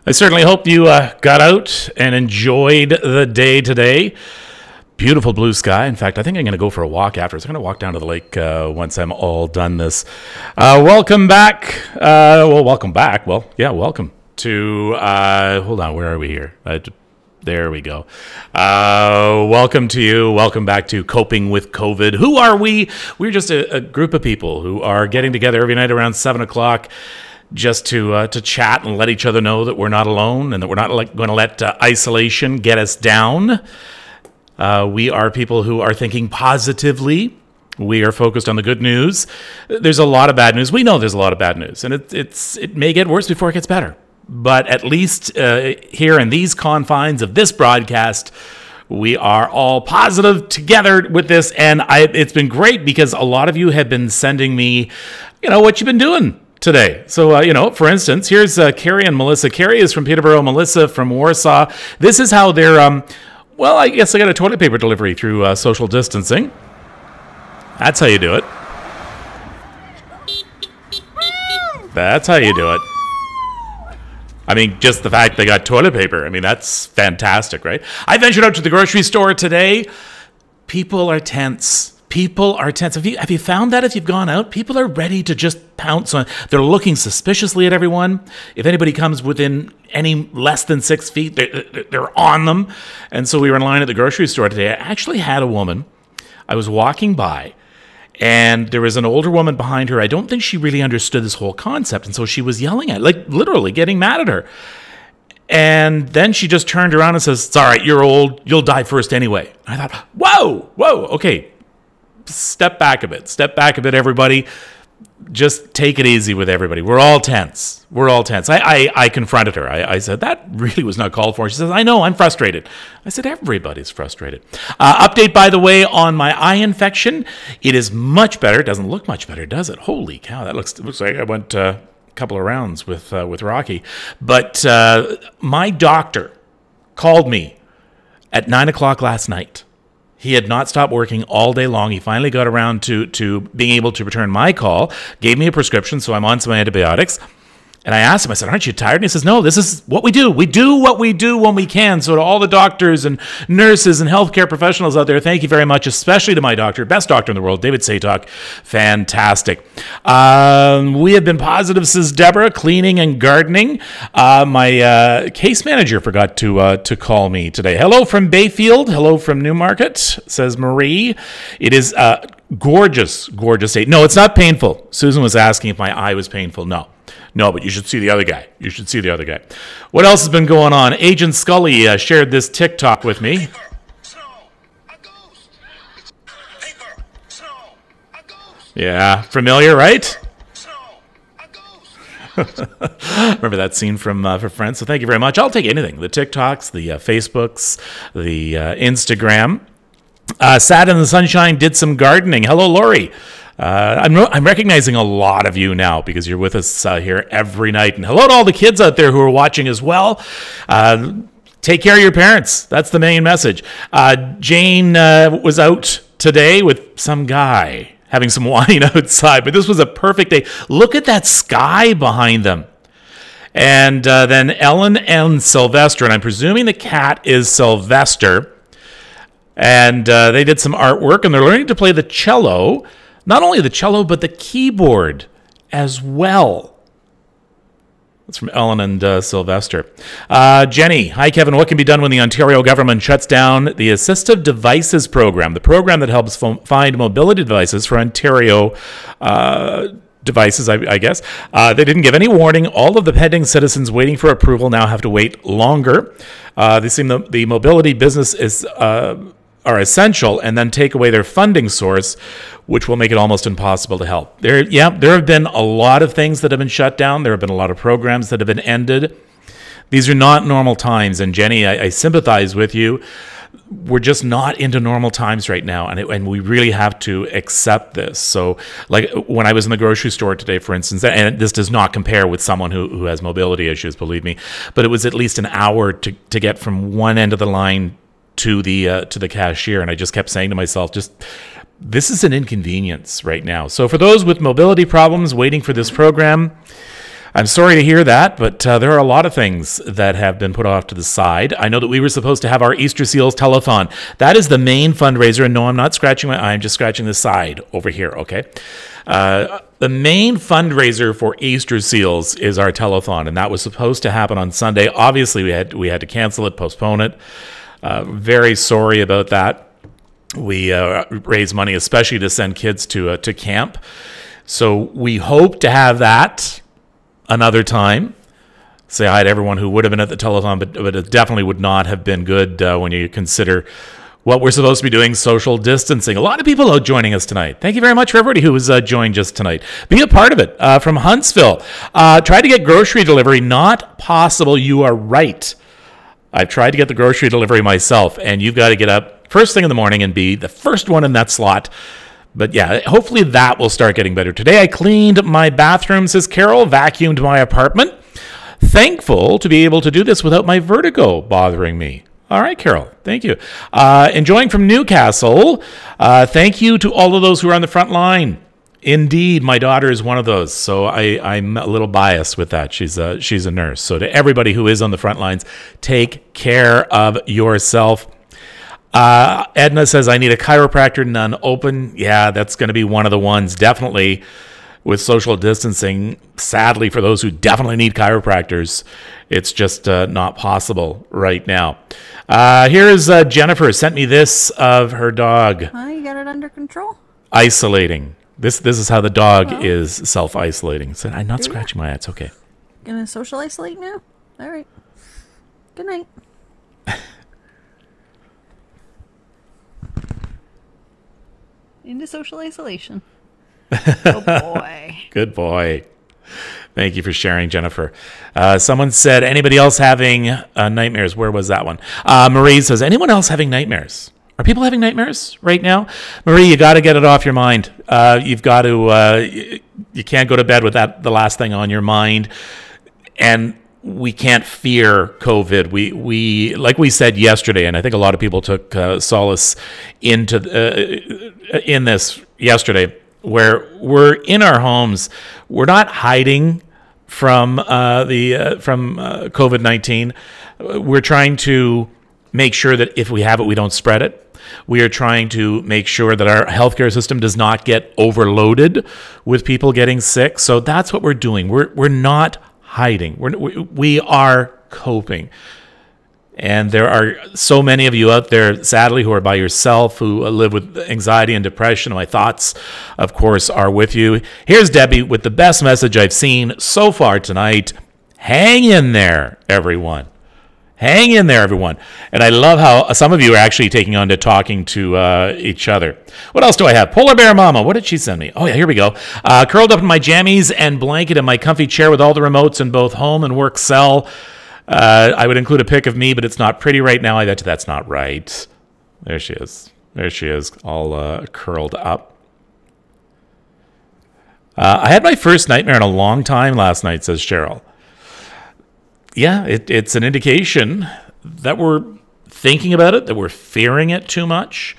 I certainly hope you got out and enjoyed the day today. Beautiful blue sky. In fact, I think I'm going to go for a walk after. So I'm going to walk down to the lake once I'm all done this. Welcome back. Welcome back. Well, yeah, welcome to, hold on, where are we here? There we go. Welcome to you. Welcome back to Coping with COVID. Who are we? We're just a group of people who are getting together every night around 7 o'clock just to chat and let each other know that we're not alone and that we're not going to let isolation get us down. We are people who are thinking positively. We are focused on the good news. There's a lot of bad news. We know there's a lot of bad news, and it may get worse before it gets better. But at least here in these confines of this broadcast, we are all positive together with this. And it's been great because a lot of you have been sending me, what you've been doing today. So, for instance, here's Carrie and Melissa. Carrie is from Peterborough, Melissa from Warsaw. This is how they're, I guess I got a toilet paper delivery through social distancing. That's how you do it. That's how you do it. I mean, just the fact they got toilet paper, that's fantastic, right? I ventured out to the grocery store today. People are tense. People are tense. Have you found that if you've gone out? People are ready to just pounce on. They're looking suspiciously at everyone. If anybody comes within any less than 6 feet, they're on them. And so we were in line at the grocery store today. I actually had a woman. I was walking by, and there was an older woman behind her. I don't think she really understood this whole concept. And so she was yelling at, literally getting mad at her. And then she just turned around and says, "It's all right, you're old. You'll die first anyway." And I thought, whoa, okay. Step back a bit, everybody. Just take it easy with everybody. We're all tense. I confronted her. I said, that really was not called for. She says, I know, I'm frustrated. I said, everybody's frustrated. Update, by the way, on my eye infection. It is much better. It doesn't look much better, does it? Holy cow, that looks like I went a couple of rounds with Rocky. But my doctor called me at 9 o'clock last night. He had not stopped working all day long. He finally got around to being able to return my call, gave me a prescription, so I'm on some antibiotics. And I asked him, I said, aren't you tired? And he says, no, this is what we do. We do what we do when we can. So to all the doctors and nurses and healthcare professionals out there, thank you very much, especially to my doctor, best doctor in the world, David Satok. Fantastic. We have been positive, says Deborah, cleaning and gardening. My case manager forgot to call me today. Hello from Bayfield. Hello from Newmarket, says Marie. It is gorgeous day. No, it's not painful. Susan was asking if my eye was painful. No, but you should see the other guy. What else has been going on? Agent Scully shared this TikTok with me. Paper, snow, a ghost. Paper, snow, a ghost. Yeah, familiar, right? Snow, a ghost. Remember that scene from Friends? So thank you very much. I'll take anything. The TikToks, the Facebooks, the Instagram. Sat in the sunshine, did some gardening. Hello, Lori. I'm recognizing a lot of you now because you're with us here every night. And hello to all the kids out there who are watching as well. Take care of your parents. That's the main message. Jane was out today with some guy having some wine outside, but this was a perfect day. Look at that sky behind them. And then Ellen and Sylvester, and I'm presuming the cat is Sylvester. And they did some artwork, and they're learning to play the cello. Not only the cello, but the keyboard as well. That's from Ellen and Sylvester. Jenny, hi, Kevin. What can be done when the Ontario government shuts down the Assistive Devices Program, the program that helps find mobility devices for Ontario devices, I guess. They didn't give any warning. All of the pending citizens waiting for approval now have to wait longer. They seem the mobility business are essential and then take away their funding source, which will make it almost impossible to help. There have been a lot of things that have been shut down. There have been a lot of programs that have been ended. These are not normal times. And Jenny, I sympathize with you. We're just not into normal times right now, and we really have to accept this. So, like when I was in the grocery store today, for instance, and this does not compare with someone who has mobility issues, believe me, but it was at least an hour to get from one end of the line to the cashier, and I just kept saying to myself, this is an inconvenience right now. So for those with mobility problems waiting for this program, I'm sorry to hear that, but there are a lot of things that have been put off to the side. I know that we were supposed to have our Easter Seals telethon. That is the main fundraiser. And no, I'm not scratching my eye. I'm just scratching the side over here, okay? The main fundraiser for Easter Seals is our telethon, and that was supposed to happen on Sunday. Obviously, we had to cancel it, postpone it. Very sorry about that. We raise money especially to send kids to camp. So we hope to have that another time. Say hi to everyone who would have been at the telethon, but it definitely would not have been good when you consider what we're supposed to be doing, social distancing. A lot of people out joining us tonight. Thank you very much for everybody who has joined just tonight. Be a part of it. From Huntsville. Tried to get grocery delivery. Not possible. You are right. I've tried to get the grocery delivery myself, and you've got to get up first thing in the morning and be the first one in that slot. But yeah, hopefully that will start getting better. Today I cleaned my bathroom, says Carol, vacuumed my apartment. Thankful to be able to do this without my vertigo bothering me. All right, Carol, thank you. Enjoying from Newcastle. Thank you to all of those who are on the front line. Indeed, my daughter is one of those, so I'm a little biased with that. She's a nurse. So to everybody who is on the front lines, take care of yourself. Edna says, I need a chiropractor, none open. Yeah, that's going to be one of the ones, definitely, with social distancing. Sadly, for those who definitely need chiropractors, it's just not possible right now. Here's Jennifer, sent me this of her dog. You got it under control? Isolating. This is how the dog is self-isolating. So I'm not scratching my eye. It's okay. Gonna social isolate now? All right. Good night. Into social isolation. Oh, boy. Good boy. Thank you for sharing, Jennifer. Someone said, anybody else having nightmares? Where was that one? Marie says, anyone else having nightmares? Are people having nightmares right now? Marie, you got to get it off your mind. You've got to, you can't go to bed with that, the last thing on your mind. And we can't fear COVID. We like we said yesterday, and I think a lot of people took solace in this yesterday, where we're in our homes. We're not hiding from COVID-19. We're trying to make sure that if we have it, we don't spread it. We are trying to make sure that our healthcare system does not get overloaded with people getting sick. So that's what we're doing. We're not hiding. We are coping. And there are so many of you out there, sadly, who are by yourself, who live with anxiety and depression. My thoughts, of course, are with you. Here's Debbie with the best message I've seen so far tonight. Hang in there, everyone. Hang in there, everyone. And I love how some of you are actually taking on to talking to each other. What else do I have? Polar Bear Mama. What did she send me? Oh, yeah, here we go. Curled up in my jammies and blanket in my comfy chair with all the remotes in both home and work cell. I would include a pic of me, but it's not pretty right now. I bet that's not right. There she is. There she is, all curled up. I had my first nightmare in a long time last night, says Cheryl. Yeah, it's an indication that we're thinking about it, that we're fearing it too much.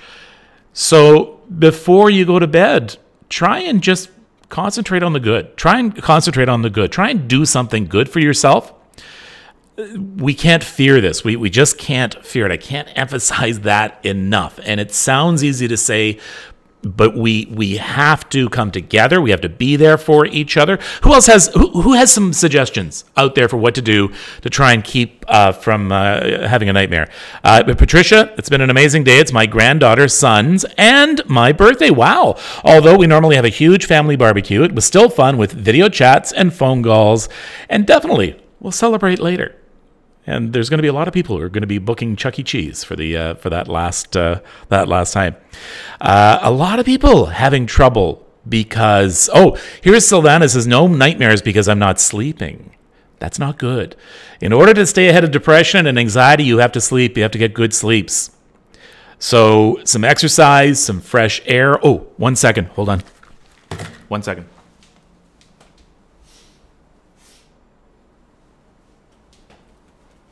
So before you go to bed, try and just concentrate on the good. Try and concentrate on the good. Try and do something good for yourself. We can't fear this. We just can't fear it. I can't emphasize that enough. And it sounds easy to say, but we have to come together. We have to be there for each other. Who else has who has some suggestions out there for what to do to try and keep from having a nightmare? But Patricia, it's been an amazing day. It's my granddaughter's son's and my birthday. Wow. Although we normally have a huge family barbecue, it was still fun with video chats and phone calls. And definitely, we'll celebrate later. And there's going to be a lot of people who are going to be booking Chuck E. Cheese for that last time. A lot of people having trouble because, here's Sylvana says, no nightmares because I'm not sleeping. That's not good. In order to stay ahead of depression and anxiety, you have to sleep. You have to get good sleeps. So some exercise, some fresh air. Oh, 1 second. Hold on. 1 second.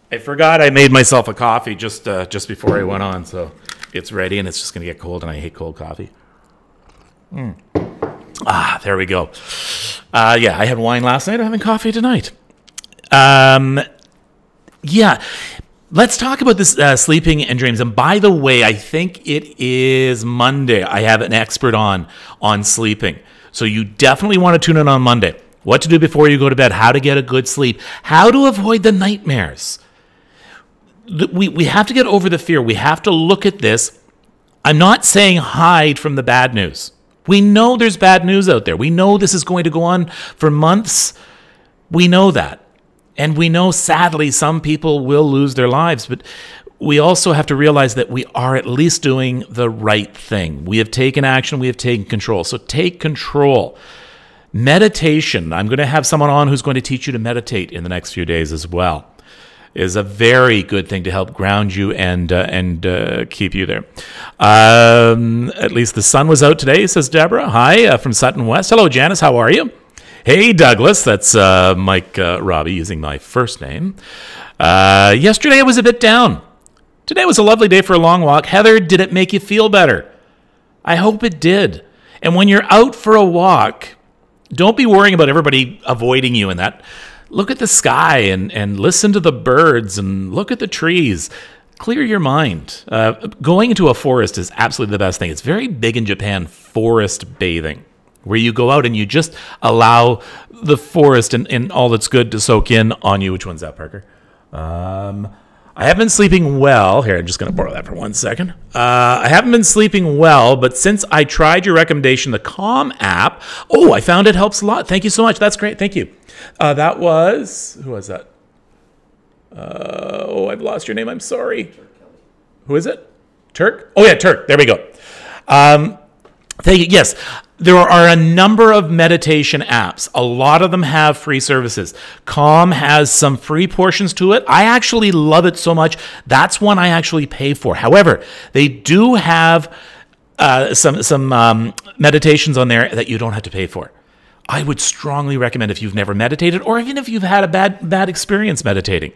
I forgot I made myself a coffee just before I went on, so it's ready and it's just going to get cold, and I hate cold coffee. There we go. Yeah, I had wine last night. I'm having coffee tonight. Yeah. Let's talk about this sleeping and dreams. And by the way, I think it is Monday. I have an expert on sleeping. So you definitely want to tune in on Monday. What to do before you go to bed, how to get a good sleep, how to avoid the nightmares. We have to get over the fear. We have to look at this. I'm not saying hide from the bad news. We know there's bad news out there. We know this is going to go on for months. We know that. And we know, sadly, some people will lose their lives. But we also have to realize that we are at least doing the right thing. We have taken action. We have taken control. So take control. Meditation. I'm going to have someone on who's going to teach you to meditate in the next few days as well. Is a very good thing to help ground you and keep you there. At least the sun was out today, says Deborah. Hi, from Sutton West. Hello, Janice. How are you? Hey, Douglas. That's Mike Robbie using my first name. Yesterday I was a bit down. Today was a lovely day for a long walk. Heather, did it make you feel better? I hope it did. And when you're out for a walk, don't be worrying about everybody avoiding you in that. Look at the sky and listen to the birds and look at the trees. Clear your mind. Going into a forest is absolutely the best thing. It's very big in Japan, forest bathing, where you go out and you just allow the forest and all that's good to soak in on you. Which one's that, Parker? I haven't been sleeping well. Here, I'm just going to borrow that for 1 second. I haven't been sleeping well, but since I tried your recommendation, the Calm app, I found it helps a lot. Thank you so much. That's great. Thank you. That was, who was that? I've lost your name. I'm sorry. Who is it? Turk? Oh, yeah, Turk. There we go. Thank you. Yes, there are a number of meditation apps. A lot of them have free services. Calm has some free portions to it. I actually love it so much. That's one I actually pay for. However, they do have some meditations on there that you don't have to pay for. I would strongly recommend, if you've never meditated, or even if you've had a bad experience meditating,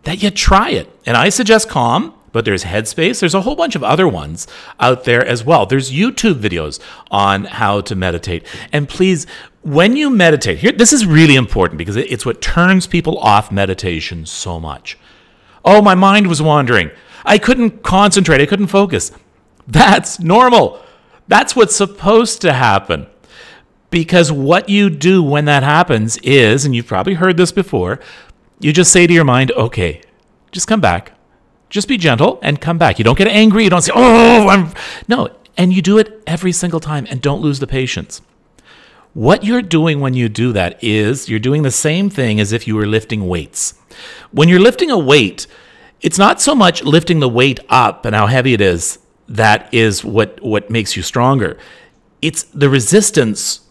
that you try it. And I suggest Calm, but there's Headspace. There's a whole bunch of other ones out there as well. There's YouTube videos on how to meditate. And please, when you meditate, this is really important because it's what turns people off meditation so much. Oh, my mind was wandering. I couldn't concentrate. I couldn't focus. That's normal. That's what's supposed to happen. Because what you do when that happens is, and you've probably heard this before, you just say to your mind, okay, just come back. Just be gentle and come back. You don't get angry. You don't say, no. And you do it every single time and don't lose the patience. What you're doing when you do that is you're doing the same thing as if you were lifting weights. When you're lifting a weight, it's not so much lifting the weight up and how heavy it is that is what makes you stronger. It's the resistance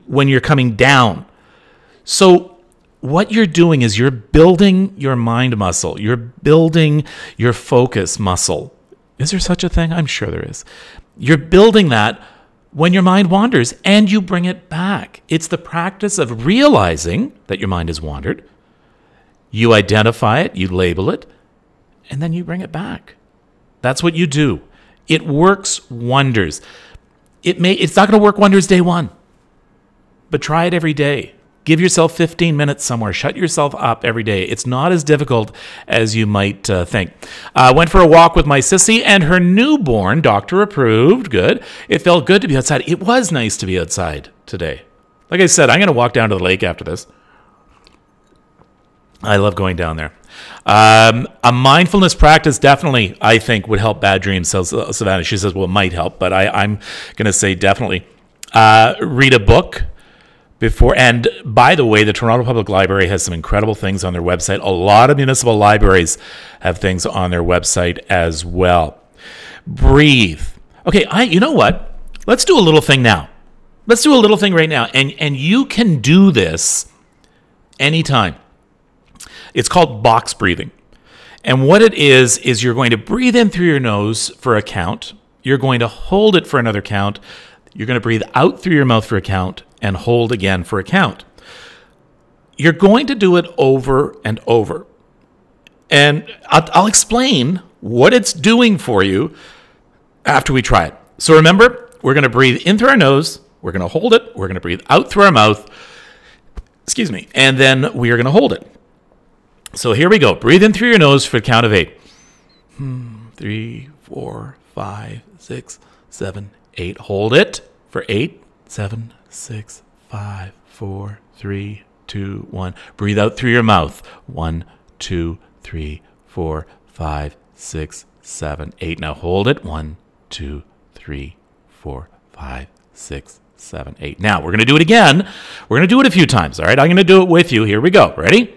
when you're coming down. So what you're doing is you're building your mind muscle. You're building your focus muscle. Is there such a thing? I'm sure there is. You're building that when your mind wanders and you bring it back. It's the practice of realizing that your mind has wandered. You identify it, you label it, and then you bring it back. That's what you do. It works wonders. It's not going to work wonders day one, but try it every day. Give yourself 15 minutes somewhere. Shut yourself up every day. It's not as difficult as you might think. Went for a walk with my sissy and her newborn. Doctor approved. Good. It felt good to be outside. It was nice to be outside today. Like I said, I'm going to walk down to the lake after this. I love going down there. A mindfulness practice definitely, I think, would help bad dreams, says Savannah. She says, well, it might help, but I'm going to say definitely. Read a book. And by the way, the Toronto Public Library has some incredible things on their website. A lot of municipal libraries have things on their website as well. Breathe. Okay, you know what? Let's do a little thing now. Let's do a little thing right now. And you can do this anytime. It's called box breathing. And what it is you're going to breathe in through your nose for a count. You're going to hold it for another count. You're going to breathe out through your mouth for a count and hold again for a count. You're going to do it over and over. And I'll explain what it's doing for you after we try it. So remember, we're going to breathe in through our nose. We're going to hold it. We're going to breathe out through our mouth. Excuse me. And then we are going to hold it. So here we go. Breathe in through your nose for the count of 8. 3, 4, 5, 6, 7, 8. Hold it for 8, 7, 6, 5, 4, 3, 2, 1. Breathe out through your mouth. 1, 2, 3, 4, 5, 6, 7, 8. Now hold it. 1, 2, 3, 4, 5, 6, 7, 8. Now we're going to do it again. We're going to do it a few times. All right. I'm going to do it with you. Here we go. Ready?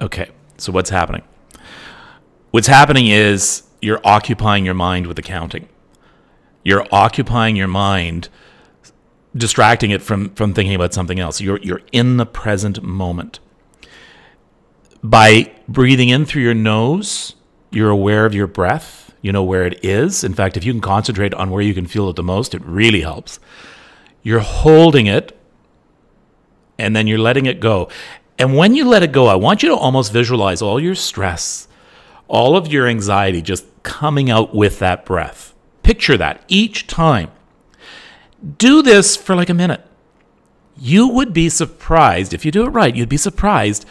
Okay, so what's happening? What's happening is you're occupying your mind with the counting. You're occupying your mind, distracting it from thinking about something else. You're in the present moment. By breathing in through your nose, you're aware of your breath. You know where it is. In fact, if you can concentrate on where you can feel it the most, it really helps. You're holding it, and then you're letting it go. And when you let it go, I want you to almost visualize all your stress, all of your anxiety just coming out with that breath. Picture that each time. Do this for like a minute. You would be surprised, if you do it right, you'd be surprised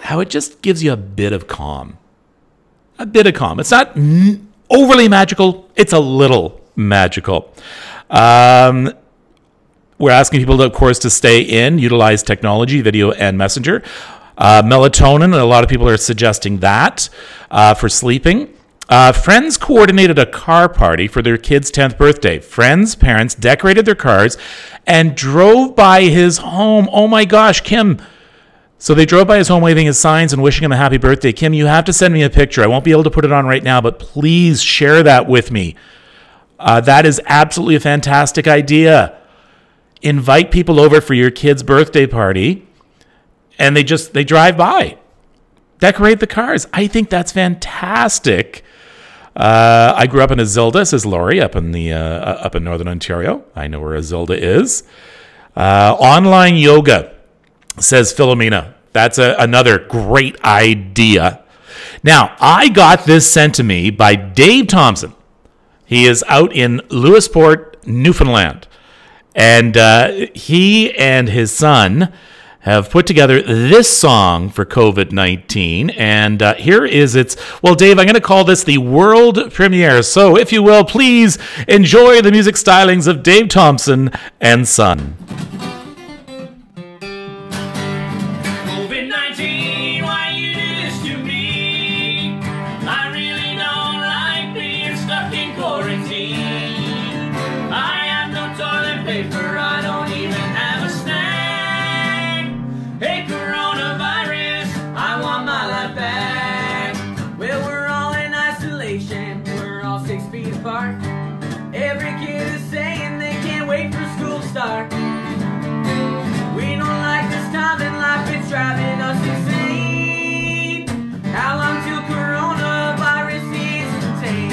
how it just gives you a bit of calm. A bit of calm. It's not overly magical. It's a little magical. We're asking people, of course, to stay in, utilize technology, video, and messenger. Melatonin, a lot of people are suggesting that for sleeping. Friends coordinated a car party for their kid's 10th birthday. Friends' parents decorated their cars and drove by his home. Oh my gosh, Kim. So they drove by his home waving his signs and wishing him a happy birthday. Kim, you have to send me a picture. I won't be able to put it on right now, but please share that with me. That is absolutely a fantastic idea. Invite people over for your kid's birthday party, and they drive by, decorate the cars. I think that's fantastic. I grew up in Azilda, says Laurie, up in Northern Ontario. I know where Azilda is. Online yoga, says Philomena. That's another great idea. Now, I got this sent to me by Dave Thompson. He is out in Lewisport, Newfoundland. And he and his son have put together this song for COVID-19. And here is its... Well, Dave, I'm going to call this the world premiere. So, if you will, please enjoy the music stylings of Dave Thompson and Son. COVID-19, why you do this to me? I really don't like being stuck in quarantine. I have no toilet paper, I don't even have a snack. Hey, coronavirus, I want my life back. Well, we're all in isolation, we're all 6 feet apart. Every kid is saying they can't wait for school to start. We don't like this time in life, it's driving us insane. How long till coronavirus is contained?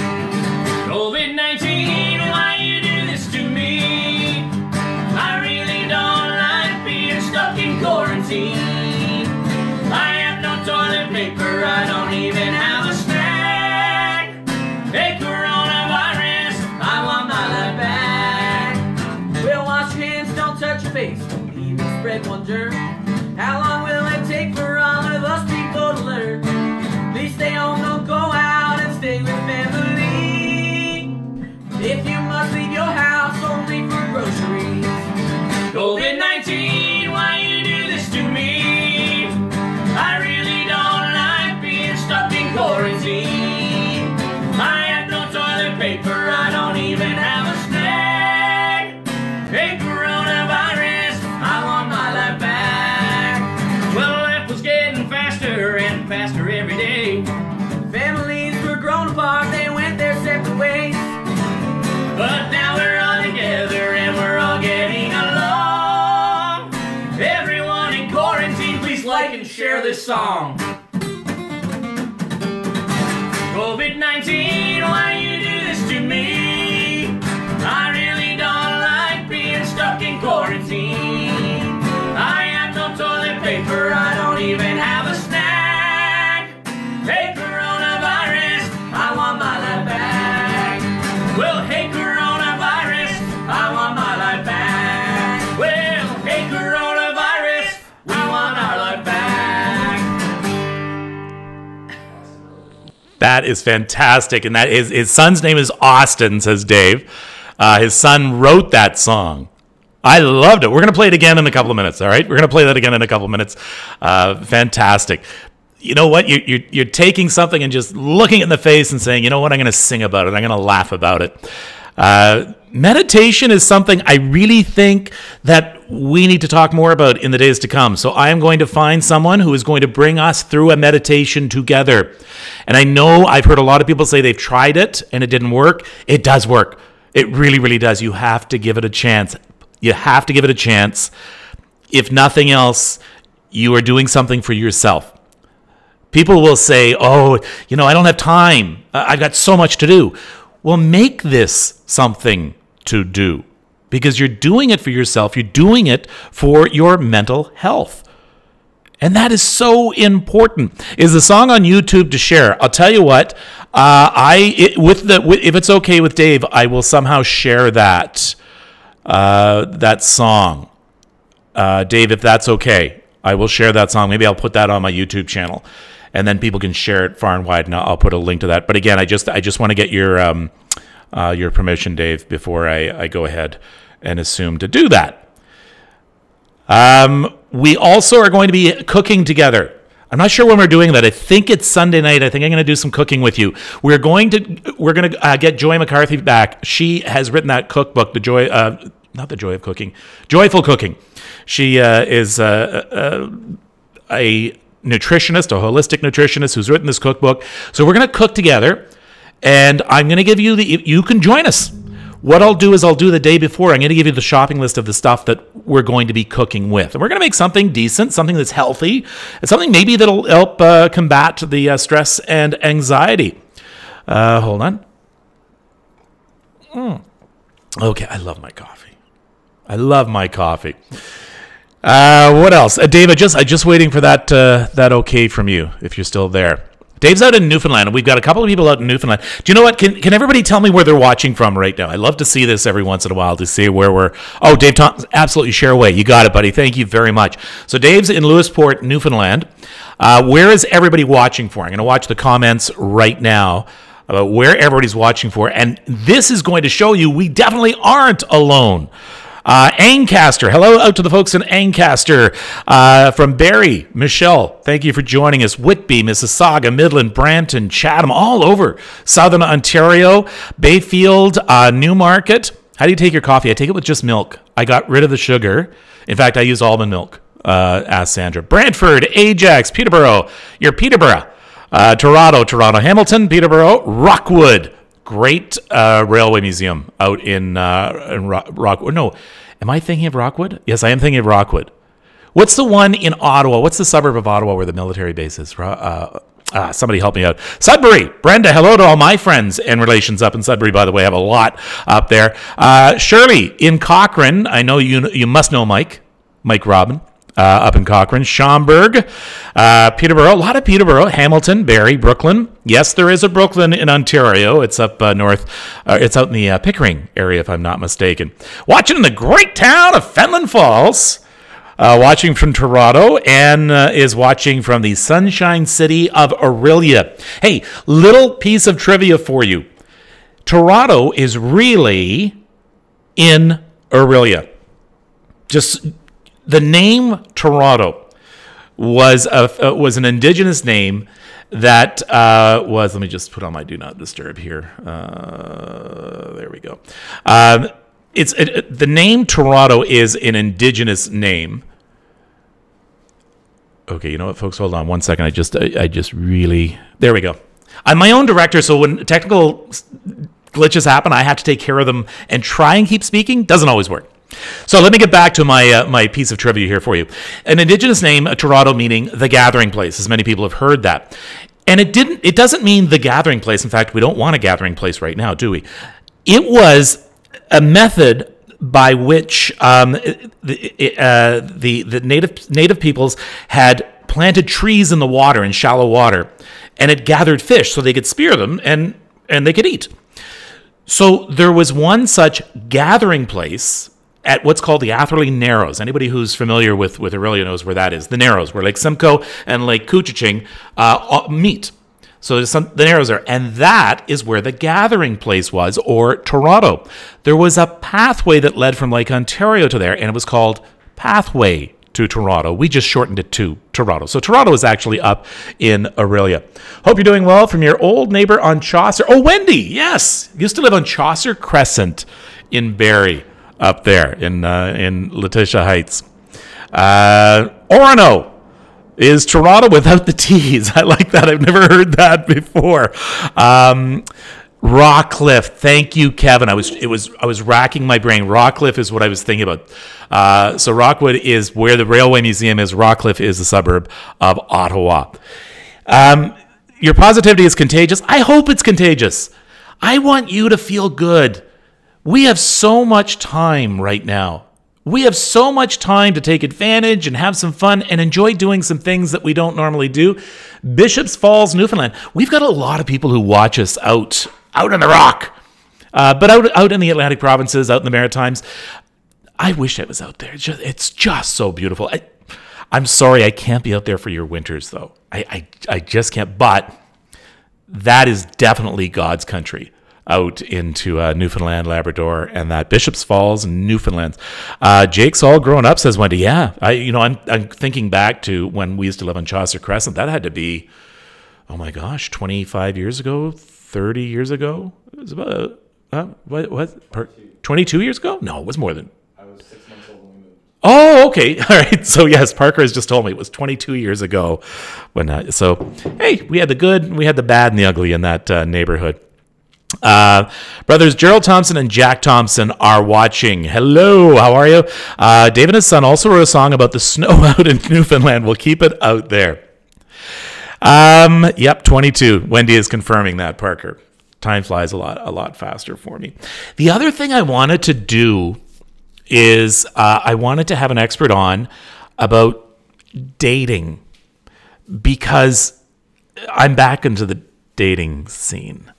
COVID-19, why you do this to me? I really don't like being stuck in quarantine. I have no toilet paper, I don't even have a snack. Hey, coronavirus, I want my life back. Well, wash your hands, don't touch your face, don't even spread one germ. How long will it take for all of us people to learn? Please stay home, don't go out, and stay with family. If you must leave your house, only for groceries. COVID-19, why you do this to me? I really don't like being song. COVID-19, why you do this to me? I really don't like being stuck in quarantine. I have no toilet paper, I don't even have a snack. Hey coronavirus, I want my life back. Well, hey coronavirus, I want my life back. Well, hey coronavirus, we want our life back. That is fantastic. And that is, his son's name is Austin, says Dave. His son wrote that song. I loved it. We're going to play it again in a couple of minutes, all right? We're going to play that again in a couple of minutes. Fantastic. You know what? You're taking something and just looking it in the face and saying, you know what? I'm going to sing about it. I'm going to laugh about it. Meditation is something I really think that we need to talk more about in the days to come. So I am going to find someone who is going to bring us through a meditation together. And I know I've heard a lot of people say they've tried it and it didn't work. It does work. It really, really does. You have to give it a chance. You have to give it a chance. If nothing else, you are doing something for yourself. People will say, oh, you know, I don't have time. I've got so much to do. Well, make this something to do because you're doing it for yourself. You're doing it for your mental health. And that is so important. Is the song on YouTube to share? I'll tell you what. If it's okay with Dave, I will somehow share that song. Dave, if that's okay, I will share that song. Maybe I'll put that on my YouTube channel, and then people can share it far and wide. And I'll put a link to that. But again, I just want to get your permission, Dave, before I go ahead and assume to do that. We also are going to be cooking together. I'm not sure when we're doing that. I think it's Sunday night. I think I'm going to do some cooking with you. We're going to get Joy McCarthy back. She has written that cookbook, not the Joy of Cooking, Joyful Cooking. She is a nutritionist, a holistic nutritionist who's written this cookbook. So we're going to cook together, and I'm going to give you you can join us. What I'll do is I'll do the day before. I'm going to give you the shopping list of the stuff that we're going to be cooking with. And we're going to make something decent, something that's healthy, and something maybe that'll help combat the stress and anxiety. Hold on. Okay, I love my coffee. What else? Dave, I just waiting for that okay from you, if you're still there. Dave's out in Newfoundland, and we've got a couple of people out in Newfoundland. Do you know what? Can everybody tell me where they're watching from right now? I love to see this every once in a while to see where we're... Oh, Dave Thompson, absolutely, share away. You got it, buddy. Thank you very much. So Dave's in Lewisport, Newfoundland. Where is everybody watching for? I'm going to watch the comments right now about where everybody's watching for, and this is going to show you we definitely aren't alone. Ancaster, hello out to the folks in Ancaster. From Barrie, Michelle, thank you for joining us. Whitby, Mississauga, Midland, Brampton, Chatham, all over Southern Ontario, Bayfield, Newmarket. How do you take your coffee? I take it with just milk. I got rid of the sugar. In fact, I use almond milk, asked Sandra. Brantford, Ajax, Peterborough, you're Peterborough. Toronto, Hamilton, Peterborough, Rockwood. Great railway museum out in Rockwood. No, am I thinking of Rockwood? Yes, I am thinking of Rockwood. What's the one in Ottawa? What's the suburb of Ottawa where the military base is? Somebody help me out. Sudbury. Brenda, hello to all my friends and relations up in Sudbury, by the way. I have a lot up there. Shirley in Cochrane. I know you must know Mike Robin. Up in Cochrane, Schaumburg, Peterborough, a lot of Peterborough, Hamilton, Barrie, Brooklyn. Yes, there is a Brooklyn in Ontario. It's up north. It's out in the Pickering area, if I'm not mistaken. Watching in the great town of Fenelon Falls. Watching from Toronto, and is watching from the Sunshine City of Orillia. Hey, little piece of trivia for you. Toronto is really in Orillia. Just... The name Toronto was an indigenous name that was. Let me just put on my Do Not Disturb here. There we go. The name Toronto is an indigenous name. Okay, you know what, folks? Hold on 1 second. I just really. There we go. I'm my own director, so when technical glitches happen, I have to take care of them and try and keep speaking. Doesn't always work. So let me get back to my piece of trivia here for you. An Indigenous name, Toronto, meaning the gathering place, as many people have heard that. And it doesn't mean the gathering place. In fact, we don't want a gathering place right now, do we? It was a method by which the native peoples had planted trees in the water, in shallow water, and it gathered fish so they could spear them and they could eat. So there was one such gathering place at what's called the Atherley Narrows. Anybody who's familiar with Orillia knows where that is. The Narrows, where Lake Simcoe and Lake Couchiching meet. So the Narrows are, and that is where the gathering place was, or Toronto. There was a pathway that led from Lake Ontario to there, and it was called Pathway to Toronto. We just shortened it to Toronto. So Toronto is actually up in Orillia. Hope you're doing well from your old neighbor on Chaucer. Oh, Wendy, yes. Used to live on Chaucer Crescent in Barrie, up there in Letitia Heights. Orono is Toronto without the T's. I like that. I've never heard that before. Rockcliffe. Thank you, Kevin. I was racking my brain. Rockcliffe is what I was thinking about. So Rockwood is where the Railway Museum is. Rockcliffe is a suburb of Ottawa. Your positivity is contagious. I hope it's contagious. I want you to feel good. We have so much time right now. We have so much time to take advantage and have some fun and enjoy doing some things that we don't normally do. Bishops Falls, Newfoundland. We've got a lot of people who watch us out in the rock, but out in the Atlantic provinces, out in the Maritimes. I wish I was out there. It's just so beautiful. I'm sorry I can't be out there for your winters, though. I just can't. But that is definitely God's country, out into Newfoundland, Labrador, and that Bishops Falls, Newfoundland. Jake's all grown up, says Wendy. Yeah, I'm thinking back to when we used to live on Chaucer Crescent. That had to be, oh my gosh, 25 years ago, 30 years ago. It was about 22 years ago? No, it was more than. I was 6 months old when we moved. Oh, okay. All right. So yes, Parker has just told me it was 22 years ago. So hey, we had the good, we had the bad, and the ugly in that neighborhood. Brothers Gerald Thompson and Jack Thompson are watching. Hello, how are you? Dave and his son also wrote a song about the snow out in Newfoundland. We'll keep it out there. Yep, 22. Wendy is confirming that, Parker. Time flies a lot faster for me. The other thing I wanted to do is I wanted to have an expert on about dating, because I'm back into the dating scene.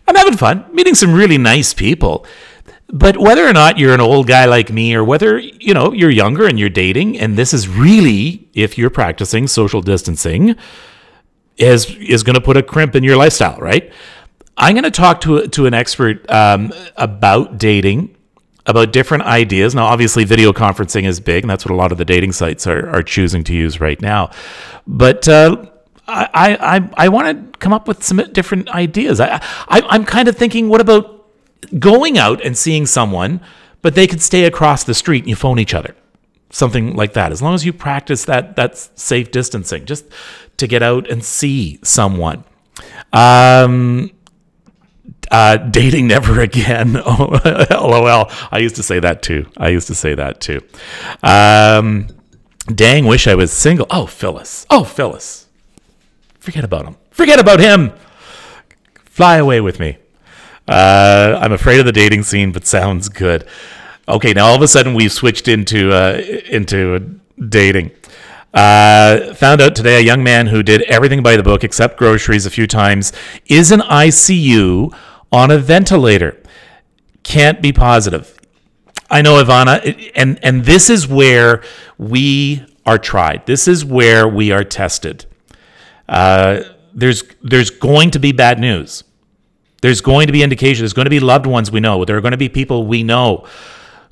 I'm having fun, meeting some really nice people. But whether or not you're an old guy like me, or whether, you're younger and you're dating, and this is really, if you're practicing social distancing, is going to put a crimp in your lifestyle, right? I'm going to talk to an expert about dating, about different ideas. Now, obviously, video conferencing is big, and that's what a lot of the dating sites are choosing to use right now. But I want to come up with some different ideas. I'm kind of thinking, what about going out and seeing someone, but they could stay across the street and you phone each other? Something like that. As long as you practice that safe distancing, just to get out and see someone. Dating never again. Oh, LOL. I used to say that too. Dang, wish I was single. Oh, Phyllis. Forget about him. Forget about him. Fly away with me. I'm afraid of the dating scene, but sounds good. Okay, now all of a sudden we've switched into dating. Found out today a young man who did everything by the book except groceries a few times is in ICU on a ventilator. Can't be positive. I know, Ivana, and this is where we are tried. This is where we are tested. There's going to be bad news. There's going to be indication. There's going to be loved ones we know. There are going to be people we know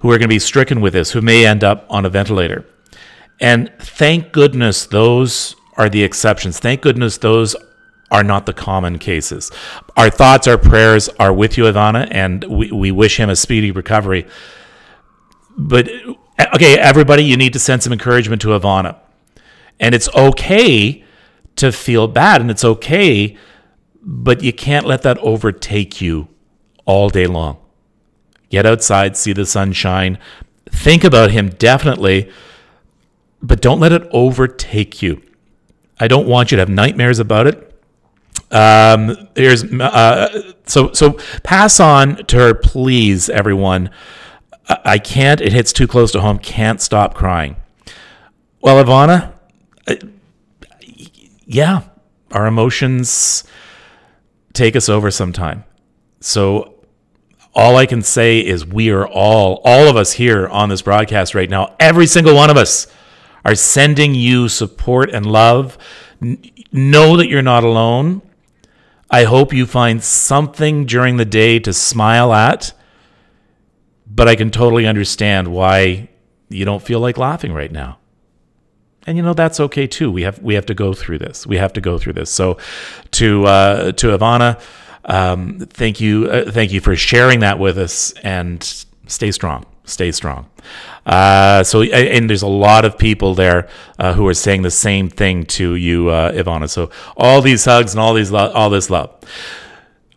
who are going to be stricken with this, who may end up on a ventilator. And thank goodness those are the exceptions. Thank goodness those are not the common cases. Our thoughts, our prayers are with you, Ivana, and we wish him a speedy recovery. But, okay, everybody, you need to send some encouragement to Ivana. And it's okay to feel bad, and it's okay, but you can't let that overtake you all day long. Get outside, see the sunshine, think about him, definitely, but don't let it overtake you. I don't want you to have nightmares about it. So pass on to her, please, everyone. I can't. It hits too close to home. Can't stop crying. Well, Ivana, yeah, our emotions take us over sometime. So all I can say is we are all of us here on this broadcast right now, every single one of us are sending you support and love. Know that you're not alone. I hope you find something during the day to smile at, but I can totally understand why you don't feel like laughing right now. And that's okay too. We have to go through this. We have to go through this. So to Ivana, thank you for sharing that with us, and stay strong. Stay strong. And there's a lot of people there who are saying the same thing to you, Ivana. So all these hugs and all this love.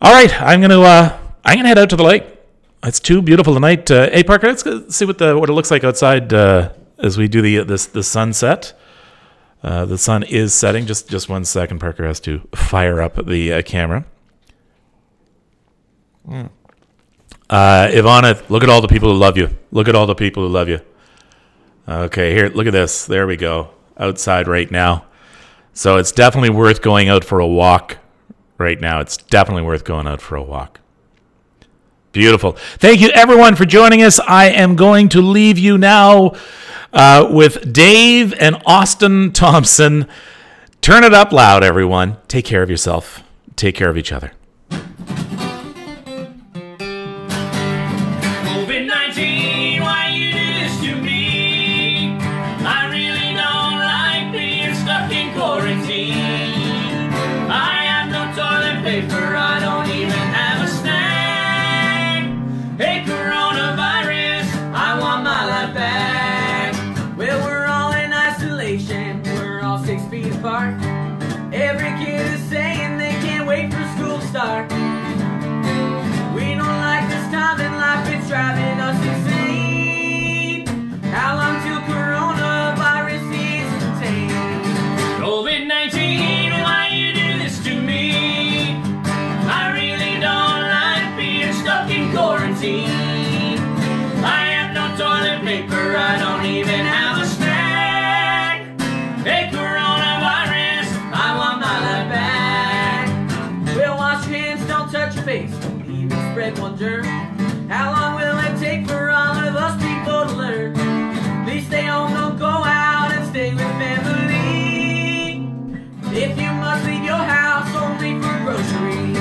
All right, I'm gonna head out to the lake. It's too beautiful tonight. Hey Parker, let's go see what it looks like outside as we do the sunset. The sun is setting. Just 1 second. Parker has to fire up the camera. Ivana, look at all the people who love you. Look at all the people who love you. Okay, here, look at this. There we go. Outside right now. So it's definitely worth going out for a walk right now. It's definitely worth going out for a walk. Beautiful. Thank you, everyone, for joining us. I am going to leave you now with Dave and Austin Thompson. Turn it up loud, everyone. Take care of yourself. Take care of each other. COVID-19, why you do this to me? I really don't like being stuck in quarantine. I have no toilet paper, I don't even have a snack. Hey coronavirus, I want my life back. Well, we're all in isolation, we're all 6 feet apart. Every kid is saying they can't wait for school to start. We don't like this time in life, it's driving us insane. How long till coronavirus is contained? COVID-19, why you do this to me? I really don't like being stuck in quarantine. I have no toilet paper, I don't even have a snack. Hey coronavirus, I want my life back. Well, wash your hands, don't touch your face, don't even spread one germ. How long will it take for all of us people to learn? Please stay home, don't go out, and stay with family. If you must leave your house, only for groceries.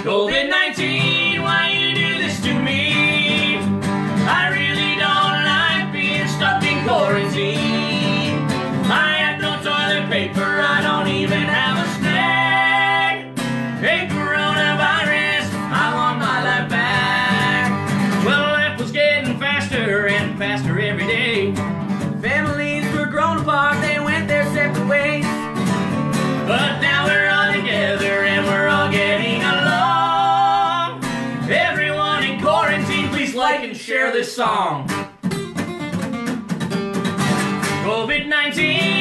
COVID-19, why you do this to me? I really don't like being stuck in quarantine. I have no toilet paper, I don't even have a snack. Hey coronavirus, I want my life back. Well, life was getting faster and faster every day. Families were grown apart, they went their separate ways. But now we're all together and we're all getting along. Everyone in quarantine, please like and share this song. COVID-19